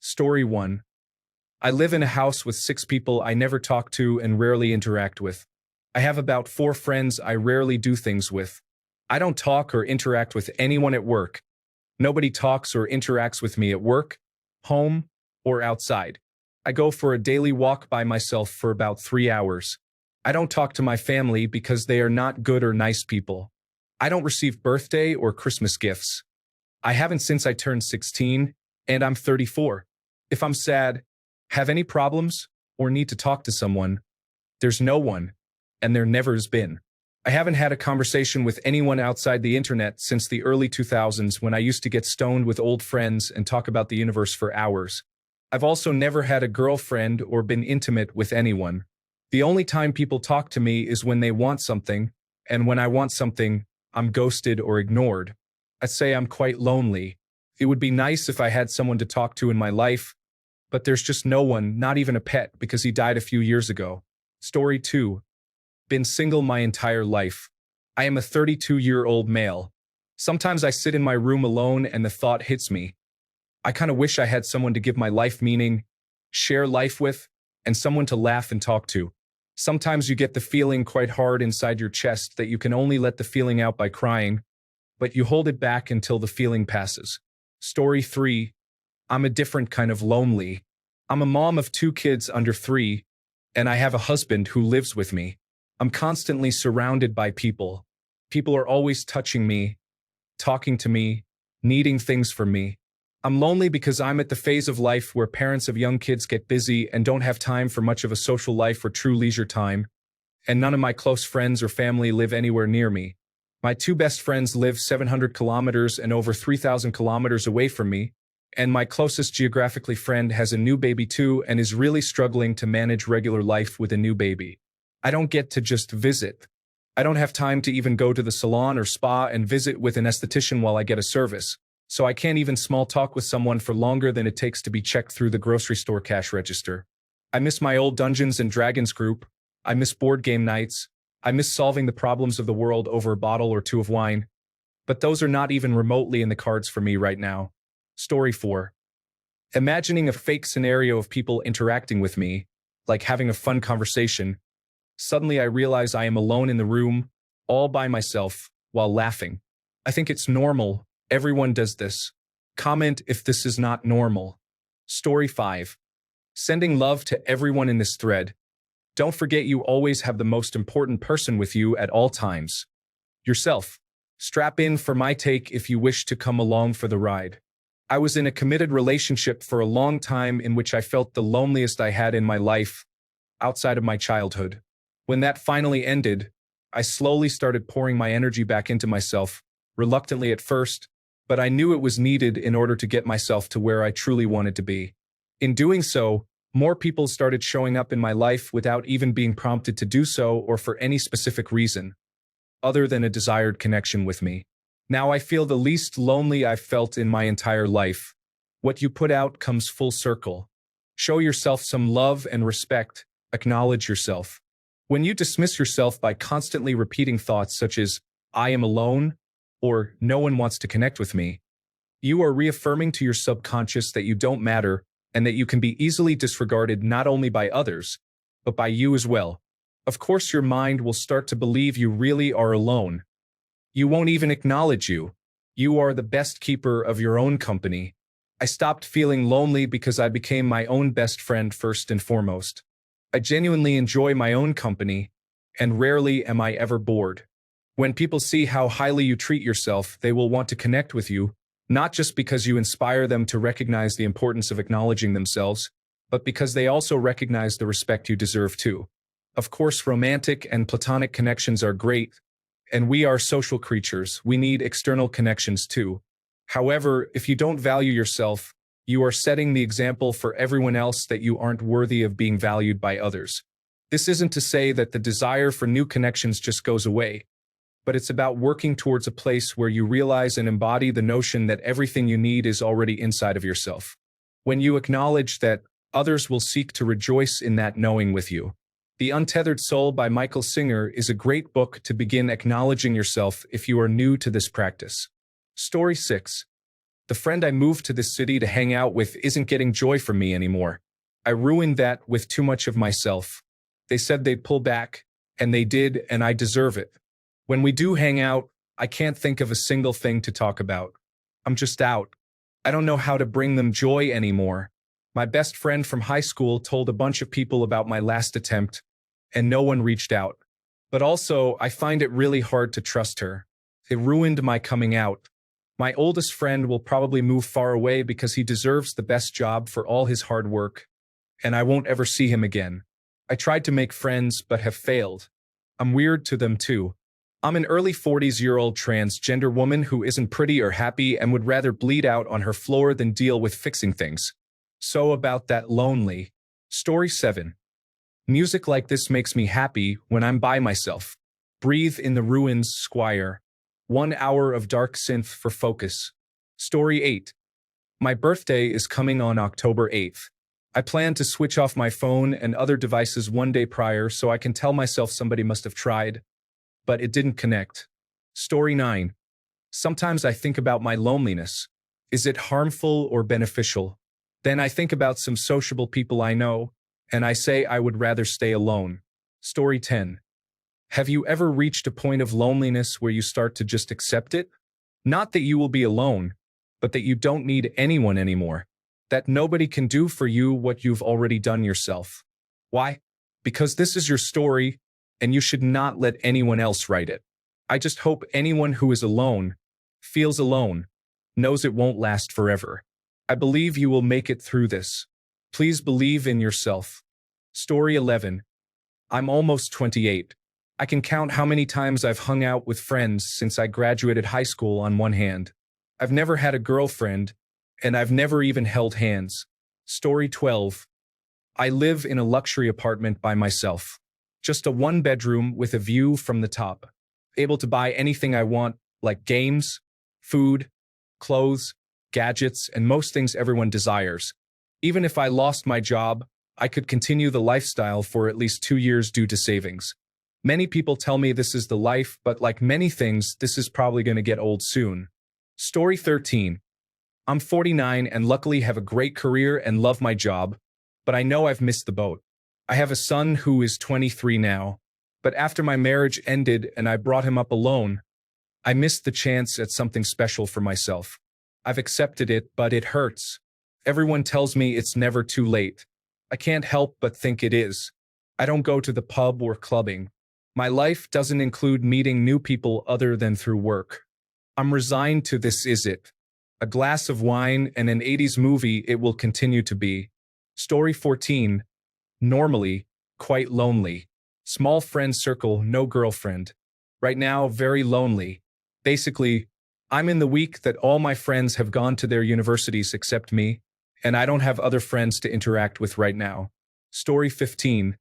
Story 1. I live in a house with 6 people I never talk to and rarely interact with. I have about 4 friends I rarely do things with. I don't talk or interact with anyone at work. Nobody talks or interacts with me at work, home, or outside. I go for a daily walk by myself for about 3 hours. I don't talk to my family because they are not good or nice people. I don't receive birthday or Christmas gifts. I haven't since I turned 16, and I'm 34. If I'm sad, have any problems, or need to talk to someone, there's no one, and there never has been. I haven't had a conversation with anyone outside the internet since the early 2000s when I used to get stoned with old friends and talk about the universe for hours. I've also never had a girlfriend or been intimate with anyone. The only time people talk to me is when they want something, and when I want something, I'm ghosted or ignored. I'd say I'm quite lonely. It would be nice if I had someone to talk to in my life, but there's just no one, not even a pet, because he died a few years ago. Story 2. Been single my entire life. I am a 32-year-old male. Sometimes I sit in my room alone and the thought hits me. I kind of wish I had someone to give my life meaning, share life with, and someone to laugh and talk to. Sometimes you get the feeling quite hard inside your chest that you can only let the feeling out by crying, but you hold it back until the feeling passes. Story 3. I'm a different kind of lonely. I'm a mom of 2 kids under 3, and I have a husband who lives with me. I'm constantly surrounded by people. People are always touching me, talking to me, needing things from me. I'm lonely because I'm at the phase of life where parents of young kids get busy and don't have time for much of a social life or true leisure time, and none of my close friends or family live anywhere near me. My 2 best friends live 700 kilometers and over 3,000 kilometers away from me, and my closest geographically friend has a new baby too and is really struggling to manage regular life with a new baby. I don't get to just visit. I don't have time to even go to the salon or spa and visit with an esthetician while I get a service, so I can't even small talk with someone for longer than it takes to be checked through the grocery store cash register. I miss my old Dungeons and Dragons group. I miss board game nights. I miss solving the problems of the world over a bottle or 2 of wine. But those are not even remotely in the cards for me right now. Story 4. Imagining a fake scenario of people interacting with me, like having a fun conversation. Suddenly I realize I am alone in the room, all by myself, while laughing. I think it's normal. Everyone does this. Comment if this is not normal. Story 5. Sending love to everyone in this thread. Don't forget you always have the most important person with you at all times. Yourself. Strap in for my take if you wish to come along for the ride. I was in a committed relationship for a long time in which I felt the loneliest I had in my life, outside of my childhood. When that finally ended, I slowly started pouring my energy back into myself, reluctantly at first, but I knew it was needed in order to get myself to where I truly wanted to be. In doing so, more people started showing up in my life without even being prompted to do so or for any specific reason, other than a desired connection with me. Now I feel the least lonely I've felt in my entire life. What you put out comes full circle. Show yourself some love and respect. Acknowledge yourself. When you dismiss yourself by constantly repeating thoughts such as, I am alone, or no one wants to connect with me, you are reaffirming to your subconscious that you don't matter and that you can be easily disregarded not only by others, but by you as well. Of course, your mind will start to believe you really are alone. You won't even acknowledge you. You are the best keeper of your own company. I stopped feeling lonely because I became my own best friend first and foremost. I genuinely enjoy my own company, and rarely am I ever bored. When people see how highly you treat yourself, they will want to connect with you, not just because you inspire them to recognize the importance of acknowledging themselves, but because they also recognize the respect you deserve too. Of course, romantic and platonic connections are great, and we are social creatures. We need external connections too. However, if you don't value yourself, you are setting the example for everyone else that you aren't worthy of being valued by others. This isn't to say that the desire for new connections just goes away, but it's about working towards a place where you realize and embody the notion that everything you need is already inside of yourself. When you acknowledge that, others will seek to rejoice in that knowing with you. The Untethered Soul by Michael Singer is a great book to begin acknowledging yourself if you are new to this practice. Story 6. The friend I moved to this city to hang out with isn't getting joy from me anymore. I ruined that with too much of myself. They said they'd pull back, and they did, and I deserve it. When we do hang out, I can't think of a single thing to talk about. I'm just out. I don't know how to bring them joy anymore. My best friend from high school told a bunch of people about my last attempt, and no one reached out. But also, I find it really hard to trust her. It ruined my coming out. My oldest friend will probably move far away because he deserves the best job for all his hard work, and I won't ever see him again. I tried to make friends, but have failed. I'm weird to them too. I'm an early 40s-year-old transgender woman who isn't pretty or happy and would rather bleed out on her floor than deal with fixing things. So about that lonely. Story 7. Music like this makes me happy when I'm by myself. Breathe in the Ruins, Squire. 1 hour of dark synth for focus. Story 8. My birthday is coming on October 8th. I plan to switch off my phone and other devices one day prior so I can tell myself somebody must have tried, but it didn't connect. Story 9. Sometimes I think about my loneliness. Is it harmful or beneficial? Then I think about some sociable people I know, and I say I would rather stay alone. Story 10. Have you ever reached a point of loneliness where you start to just accept it? Not that you will be alone, but that you don't need anyone anymore. That nobody can do for you what you've already done yourself. Why? Because this is your story, and you should not let anyone else write it. I just hope anyone who is alone, feels alone, knows it won't last forever. I believe you will make it through this. Please believe in yourself. Story 11. I'm almost 28. I can count how many times I've hung out with friends since I graduated high school on one hand. I've never had a girlfriend, and I've never even held hands. Story 12. I live in a luxury apartment by myself. Just a one-bedroom with a view from the top. Able to buy anything I want, like games, food, clothes, gadgets, and most things everyone desires. Even if I lost my job, I could continue the lifestyle for at least 2 years due to savings. Many people tell me this is the life, but like many things, this is probably going to get old soon. Story 13. I'm 49 and luckily have a great career and love my job, but I know I've missed the boat. I have a son who is 23 now, but after my marriage ended and I brought him up alone, I missed the chance at something special for myself. I've accepted it, but it hurts. Everyone tells me it's never too late. I can't help but think it is. I don't go to the pub or clubbing. My life doesn't include meeting new people other than through work. I'm resigned to this is it. A glass of wine and an 80s movie it will continue to be. Story 14. Normally, quite lonely. Small friend circle, no girlfriend. Right now, very lonely. Basically, I'm in the week that all my friends have gone to their universities except me, and I don't have other friends to interact with right now. Story 15.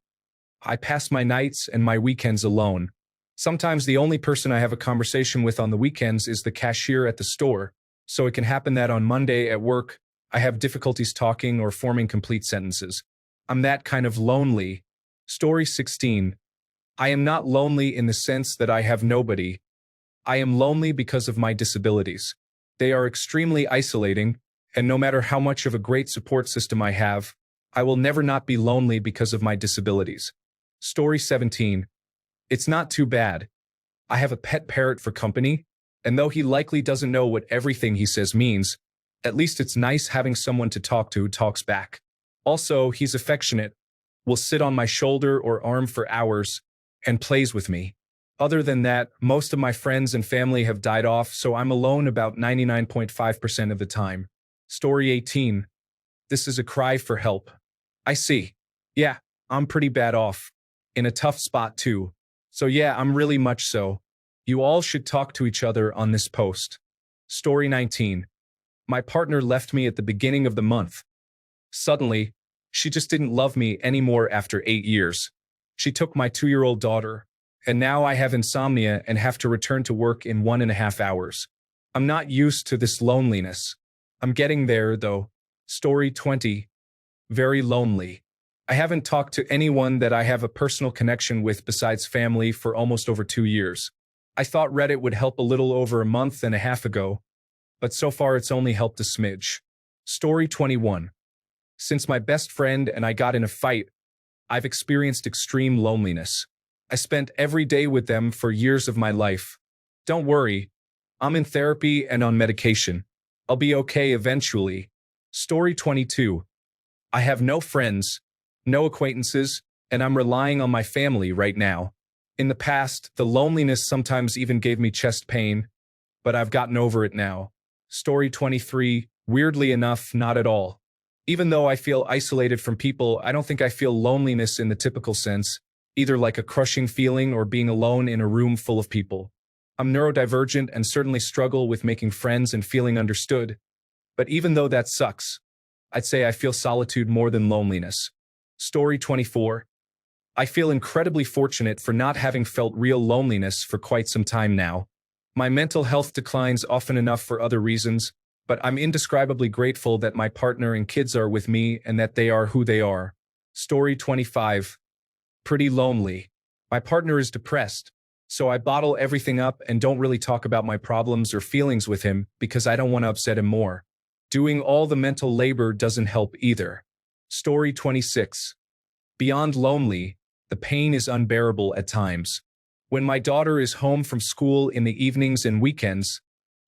I pass my nights and my weekends alone. Sometimes the only person I have a conversation with on the weekends is the cashier at the store, so it can happen that on Monday at work, I have difficulties talking or forming complete sentences. I'm that kind of lonely. Story 16. I am not lonely in the sense that I have nobody. I am lonely because of my disabilities. They are extremely isolating, and no matter how much of a great support system I have, I will never not be lonely because of my disabilities. Story 17. It's not too bad. I have a pet parrot for company, and though he likely doesn't know what everything he says means, at least it's nice having someone to talk to who talks back. Also, he's affectionate, will sit on my shoulder or arm for hours, and plays with me. Other than that, most of my friends and family have died off, so I'm alone about 99.5% of the time. Story 18. This is a cry for help. I see. Yeah, I'm pretty bad off. In a tough spot too. So yeah, I'm really much so. You all should talk to each other on this post. Story 19. My partner left me at the beginning of the month. Suddenly, she just didn't love me anymore after 8 years. She took my 2-year-old daughter, and now I have insomnia and have to return to work in 1.5 hours. I'm not used to this loneliness. I'm getting there, though. Story 20. Very lonely. I haven't talked to anyone that I have a personal connection with besides family for almost over 2 years. I thought Reddit would help a little over a month and a half ago, but so far it's only helped a smidge. Story 21. Since my best friend and I got in a fight, I've experienced extreme loneliness. I spent every day with them for years of my life. Don't worry, I'm in therapy and on medication. I'll be okay eventually. Story 22. I have no friends, no acquaintances, and I'm relying on my family right now. In the past, the loneliness sometimes even gave me chest pain, but I've gotten over it now. Story 23. Weirdly enough, not at all. Even though I feel isolated from people, I don't think I feel loneliness in the typical sense, either like a crushing feeling or being alone in a room full of people. I'm neurodivergent and certainly struggle with making friends and feeling understood. But even though that sucks, I'd say I feel solitude more than loneliness. Story 24. I feel incredibly fortunate for not having felt real loneliness for quite some time now. My mental health declines often enough for other reasons, but I'm indescribably grateful that my partner and kids are with me and that they are who they are. Story 25. Pretty lonely. My partner is depressed, so I bottle everything up and don't really talk about my problems or feelings with him because I don't want to upset him more. Doing all the mental labor doesn't help either. Story 26. Beyond lonely, the pain is unbearable at times. When my daughter is home from school in the evenings and weekends,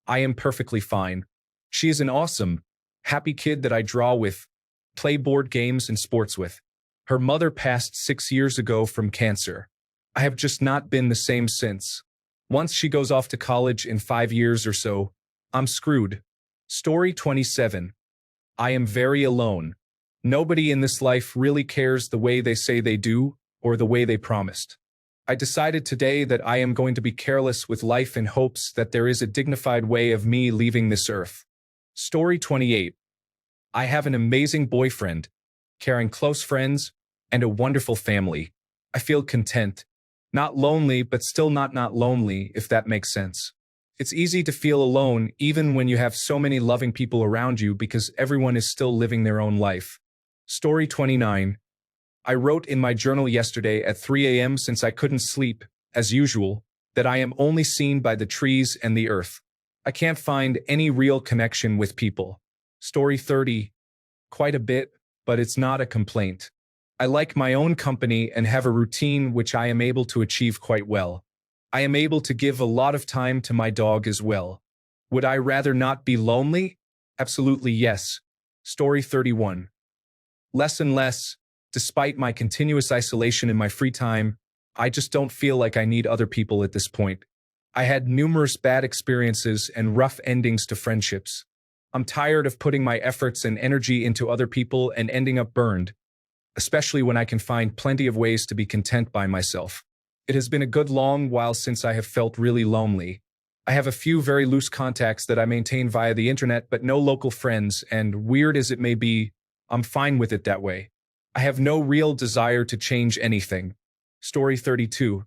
I am perfectly fine. She is an awesome, happy kid that I draw with, play board games and sports with. Her mother passed 6 years ago from cancer. I have just not been the same since. Once she goes off to college in 5 years or so, I'm screwed. Story 27. I am very alone. Nobody in this life really cares the way they say they do or the way they promised. I decided today that I am going to be careless with life in hopes that there is a dignified way of me leaving this earth. Story 28. I have an amazing boyfriend, caring close friends, and a wonderful family. I feel content. Not lonely, but still not lonely, if that makes sense. It's easy to feel alone even when you have so many loving people around you because everyone is still living their own life. Story 29. I wrote in my journal yesterday at 3 a.m. since I couldn't sleep, as usual, that I am only seen by the trees and the earth. I can't find any real connection with people. Story 30. Quite a bit, but it's not a complaint. I like my own company and have a routine which I am able to achieve quite well. I am able to give a lot of time to my dog as well. Would I rather not be lonely? Absolutely yes. Story 31. Less and less, despite my continuous isolation in my free time, I just don't feel like I need other people at this point. I had numerous bad experiences and rough endings to friendships. I'm tired of putting my efforts and energy into other people and ending up burned, especially when I can find plenty of ways to be content by myself. It has been a good long while since I have felt really lonely. I have a few very loose contacts that I maintain via the internet, but no local friends, and weird as it may be, I'm fine with it that way. I have no real desire to change anything. Story 32.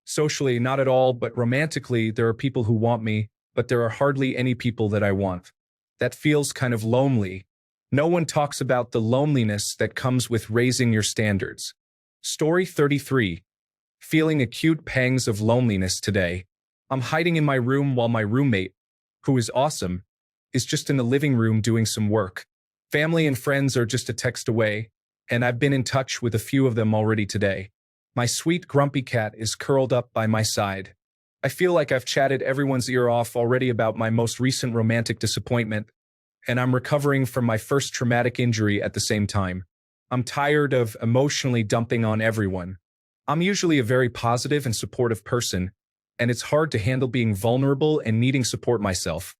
Socially, not at all, but romantically, there are people who want me, but there are hardly any people that I want. That feels kind of lonely. No one talks about the loneliness that comes with raising your standards. Story 33. Feeling acute pangs of loneliness today. I'm hiding in my room while my roommate, who is awesome, is just in the living room doing some work. Family and friends are just a text away, and I've been in touch with a few of them already today. My sweet grumpy cat is curled up by my side. I feel like I've chatted everyone's ear off already about my most recent romantic disappointment, and I'm recovering from my first traumatic injury at the same time. I'm tired of emotionally dumping on everyone. I'm usually a very positive and supportive person, and it's hard to handle being vulnerable and needing support myself.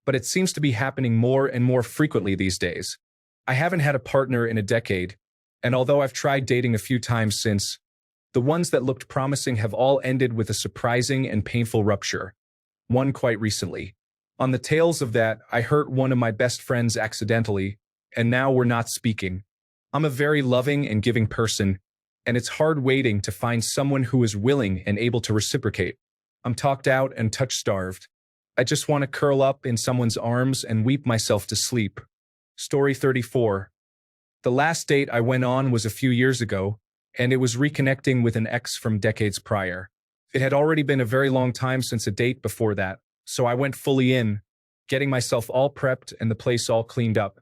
But it seems to be happening more and more frequently these days. I haven't had a partner in a decade, and although I've tried dating a few times since, the ones that looked promising have all ended with a surprising and painful rupture. One quite recently. On the tails of that, I hurt one of my best friends accidentally, and now we're not speaking. I'm a very loving and giving person, and it's hard waiting to find someone who is willing and able to reciprocate. I'm talked out and touch-starved. I just want to curl up in someone's arms and weep myself to sleep. Story 34. The last date I went on was a few years ago, and it was reconnecting with an ex from decades prior. It had already been a very long time since a date before that, so I went fully in, getting myself all prepped and the place all cleaned up.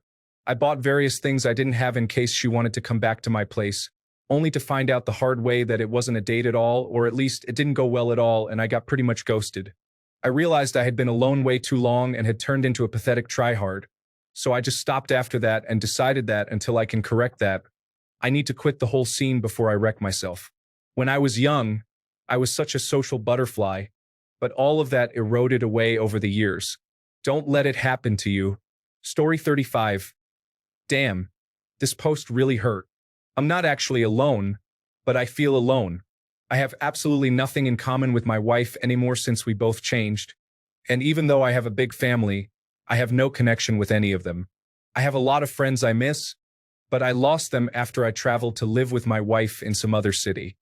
I bought various things I didn't have in case she wanted to come back to my place, only to find out the hard way that it wasn't a date at all, or at least it didn't go well at all, and I got pretty much ghosted. I realized I had been alone way too long and had turned into a pathetic tryhard. So I just stopped after that and decided that until I can correct that, I need to quit the whole scene before I wreck myself. When I was young, I was such a social butterfly, but all of that eroded away over the years. Don't let it happen to you. Story 35. Damn, this post really hurt. I'm not actually alone, but I feel alone. I have absolutely nothing in common with my wife anymore since we both changed. And even though I have a big family, I have no connection with any of them. I have a lot of friends I miss, but I lost them after I traveled to live with my wife in some other city.